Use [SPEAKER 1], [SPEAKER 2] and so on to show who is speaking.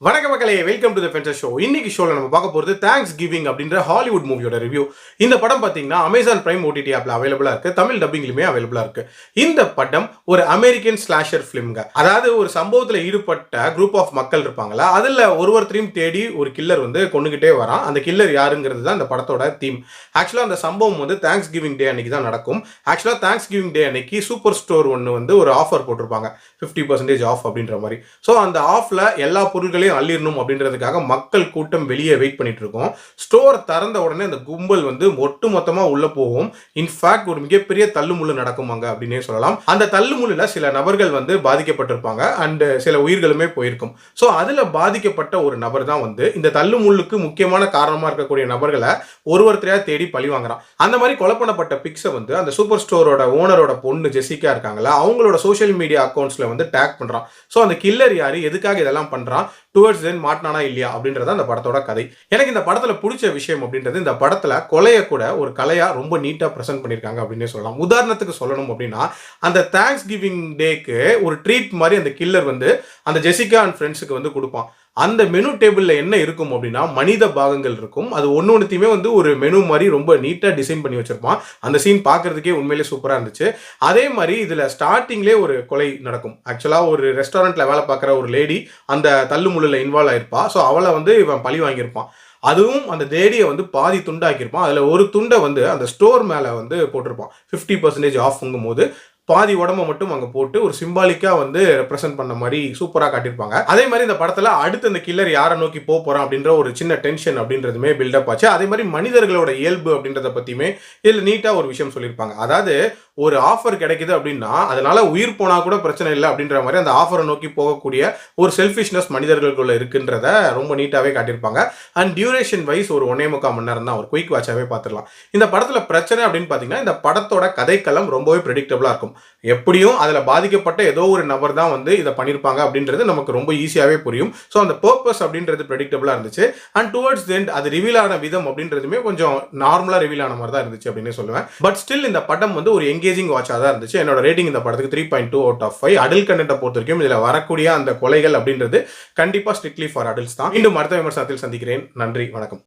[SPEAKER 1] வணக்கம் மக்களே, welcome to the ஃபென்சர் show. இன்னைக்கு ஷோல நம்ம பார்க்க போறது தேங்க்ஸ் கிவிங் அப்படின்ற ஹாலிவுட் மூவியோட ரிவ்யூ. இந்த படம் பாத்தீங்கன்னா அமேசான் பிரைம் ஓடிடி ஆப்ல அவைலபிளா இருக்கு. தமிழ் டப்பிங்லயுமே அவைலபிளா இருக்கு. இந்த படம் ஒரு அமெரிக்கன் ஸ்லாஷர் பிலிம்ங்க. அதாவது ஒரு சம்பவத்துல ஈடுபட்ட குரூப் ஆஃப் மக்கள் இருப்பாங்களா, அதுல ஒருத்தரையும் தேடி ஒரு கில்லர் வந்து கொண்டுகிட்டே வரான். அந்த கில்லர் யாருங்கிறது தான் இந்த படத்தோட தீம். ஆக்சுவலா அந்த சம்பவம் வந்து தேங்க்ஸ் கிவிங் டே அன்னைக்கு தான் நடக்கும். ஆக்சுவலா தேங்க்ஸ் கிவிங் டே அன்னைக்கு சூப்பர் ஸ்டோர் ஒன்னு வந்து ஒரு ஆஃபர் போட்டிருப்பாங்க, 50% ஆஃப் அப்படின்ற மாதிரி. ஸோ அந்த ஆஃப்ல எல்லா பொருட்களையும் அள்ளிடணும் அப்படின்றதுக்காக மக்கள் கூட்டம் வெளியே வெயிட் பண்ணிட்டு இருக்கோம். ஸ்டோர் திறந்த உடனே அந்த கும்பல் வந்து ஒட்டு மொத்தமா உள்ள போகும். இன்ஃபேக்ட் ஒரு மிகப்பெரிய தள்ளுமுள்ளு நடக்குமாங்க அப்படின்னே சொல்லலாம். அந்த தள்ளுமுள்ளுல சில நபர்கள் வந்து பாதிக்கப்பட்டிருப்பாங்க அண்ட் சில உயிர்களுமே போயிருக்கும். ஸோ அதுல பாதிக்கப்பட்ட ஒரு நபர் தான் வந்து இந்த தள்ளுமுள்ளுக்கு முக்கியமான காரணமா இருக்கக்கூடிய நபர்களை ஒருத்தரையா தேடி பழி வாங்குறான். அந்த மாதிரி கொலை பண்ணப்பட்ட பிக்ஸை வந்து அந்த சூப்பர் ஸ்டோரோட ஓனரோட பொண்ணு ஜெசிகா இருக்காங்களா, அவங்களோட சோஷியல் மீடியா அக்கௌண்ட்ஸ்ல வந்து டேக் பண்றான். ஸோ அந்த கில்லர் யாரு, எதுக்காக இதெல்லாம் பண்றான், டுவர்ட்ஸ் தென் மாட்டினானா இல்லையா அப்படின்றத அந்த படத்தோட கதை. எனக்கு இந்த படத்துல பிடிச்ச விஷயம் அப்படின்றது, இந்த படத்துல கொலையை கூட ஒரு கலையா ரொம்ப நீட்டா பிரசன்ட் பண்ணிருக்காங்க அப்படின்னே சொல்லலாம். உதாரணத்துக்கு சொல்லணும் அப்படின்னா, அந்த தேங்க்ஸ் கிவிங் டேக்கு ஒரு ட்ரீட் மாதிரி அந்த கில்லர் வந்து அந்த ஜெசிகா அண்ட் ஃப்ரெண்ட்ஸுக்கு வந்து கொடுப்பான். அந்த மெனு டேபிள்ல என்ன இருக்கும் அப்படின்னா, மனித பாகங்கள் இருக்கும். அது ஒன்னொன்னுத்தையுமே வந்து ஒரு மெனு மாதிரி ரொம்ப நீட்டா டிசைன் பண்ணி வச்சிருப்பான். அந்த சீன் பார்க்கறதுக்கே உண்மையிலே சூப்பரா இருந்துச்சு. அதே மாதிரி இதுல ஸ்டார்டிங்லேயே ஒரு கொலை நடக்கும். ஆக்சுவலா ஒரு ரெஸ்டாரண்ட்ல வேலை பார்க்குற ஒரு லேடி அந்த தள்ளுமுள்ளுல இன்வால்வ் ஆயிருப்பா. ஸோ அவளை வந்து இவன் பழி வாங்கியிருப்பான். அதுவும் அந்த தேடியை வந்து பாதி துண்டாக்கியிருப்பான். அதுல ஒரு துண்டை வந்து அந்த ஸ்டோர் மேல வந்து போட்டிருப்பான். 50% ஆஃப்ங்கும் போது பாதி உடம்ப மட்டும் அங்க போட்டு ஒரு சிம்பாலிக்கா வந்து ரெப்ரசென்ட் பண்ண மாதிரி சூப்பரா காட்டியிருப்பாங்க. அதே மாதிரி இந்த படத்துல அடுத்து இந்த கில்லர் யாரை நோக்கி போறான் அப்படின்ற ஒரு சின்ன டென்ஷன் அப்படின்றதுமே பில்டப் ஆச்சு. அதே மாதிரி மனிதர்களோட இயல்பு அப்படின்றத பத்தியுமே இதுல நீட்டா ஒரு விஷயம் சொல்லியிருப்பாங்க. அதாவது ஒரு ஆஃபர் கிடைக்குது அப்படின்னா அதனால உயிர் போனா கூட பிரச்சனை இல்லை அப்படின்ற மாதிரி அந்த ஆஃபரை நோக்கி போகக்கூடிய ஒரு செல்ஃபிஷ்னஸ் மனிதர்களுக்குள்ள இருக்குன்றத ரொம்ப நீட்டாவே காட்டியிருப்பாங்க. அண்ட் டியூரேஷன் வைஸ் ஒரு 1.25 மணி நேரம் தான், ஒரு குயிக் வாட்சாவே பார்த்துடலாம். இந்த படத்துல பிரச்சனை அப்படின்னு பாத்தீங்கன்னா, இந்த படத்தோட கதைக்களம் ரொம்பவே ப்ரெடிக்டபிளா இருக்கும். எப்படியும் அதுல பாதிக்கப்பட்ட ஏதோ ஒரு நபர் தான் வந்து இதை பண்ணிருப்பாங்க அப்படின்றது நமக்கு ரொம்ப ஈஸியாவே புரியும். ஸோ அந்த பர்பஸ் அப்படின்றது ப்ரெடிக்டபிளா இருந்துச்சு. அண்ட் டுவர்ட்ஸ் தி எண்ட் அது ரிவீல் ஆன விதம் அப்படின்றதுமே கொஞ்சம் நார்மலா ரிவீல் ஆன மாதிரி தான் இருந்துச்சு அப்படின்னு சொல்லுவேன். பட் ஸ்டில் இந்த படம் வந்து ஒரு எங்கேஜிங் வாட்சா தான் இருந்துச்சு. என்னோட ரேட்டிங் இந்த படத்துக்கு 3.2 அவுட் ஆஃப் 5. அடல்ட் கண்டென்ட்டை பொறுத்த வரைக்கும் இதுல வரக்கூடிய அந்த கொலைகள் அப்படின்றது கண்டிப்பா ஸ்ட்ரிக்ட்லி ஃபார் அடல்ட்ஸ் தான். இன்னும் அடுத்த விமர்சனத்தில் சந்திக்கிறேன். நன்றி, வணக்கம்.